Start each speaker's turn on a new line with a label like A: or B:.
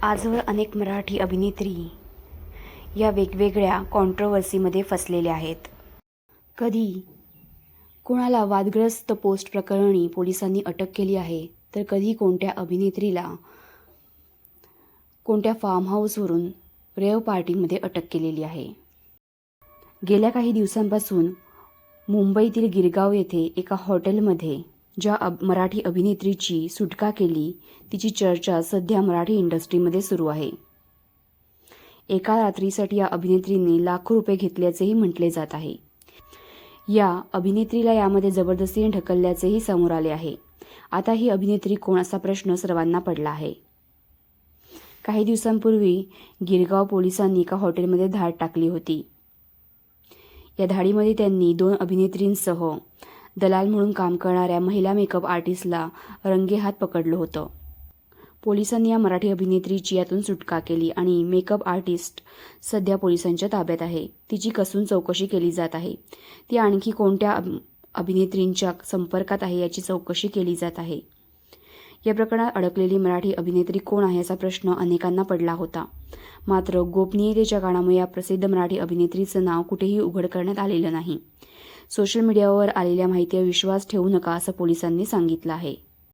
A: आजवर अनेक मराठी अभिनेत्री या वेगवेगळ्या कॉन्ट्रोवर्सीमध्ये फसलेल्या आहेत. कधी कुणाला वादग्रस्त पोस्ट प्रकरणी पोलिसांनी अटक केली आहे, तर कधी कोणत्या अभिनेत्रीला कोणत्या फार्म हाऊसवरून रेव पार्टीमध्ये अटक केलेली आहे. गेल्या काही दिवसांपासून मुंबईतील गिरगाव येथे एका हॉटेलमध्ये ज्या मराठी अभिनेत्रीची सुटका केली, तिची चर्चा सध्या मराठी इंडस्ट्रीमध्ये सुरू आहे. एका रात्रीसाठी या अभिनेत्रीने लाखो रुपये घेतल्याचेही म्हटले जात आहे. या अभिनेत्रीला यामध्ये जबरदस्तीने ढकलल्याचेही समोर आले आहे. आता ही अभिनेत्री कोण असा प्रश्न सर्वांना पडला आहे. काही दिवसांपूर्वी गिरगाव पोलिसांनी एका हॉटेलमध्ये धाड टाकली होती. या धाडीमध्ये त्यांनी 2 अभिनेत्रींसह दलाल म्हणून काम करणाऱ्या महिला मेकअप आर्टिस्टला रंगेहात पकडलं होतं. पोलिसांनी या मराठी अभिनेत्रीची यातून सुटका केली आणि मेकअप आर्टिस्ट सध्या पोलिसांच्या ताब्यात आहे. तिची कसून चौकशी केली जात आहे. ती आणखी कोणत्या अभिनेत्रींच्या संपर्कात आहे याची चौकशी केली जात आहे. या प्रकरणात अडकलेली मराठी अभिनेत्री कोण आहे याचा प्रश्न अनेकांना पडला होता. मात्र गोपनीयतेच्या कारणामुळे या प्रसिद्ध मराठी अभिनेत्रीचं नाव कुठेही उघड करण्यात आलेलं नाही. सोशल मीडियावर आलेल्या माहितीवर विश्वास ठेवू नका असं पोलिसांनी सांगितलं आहे.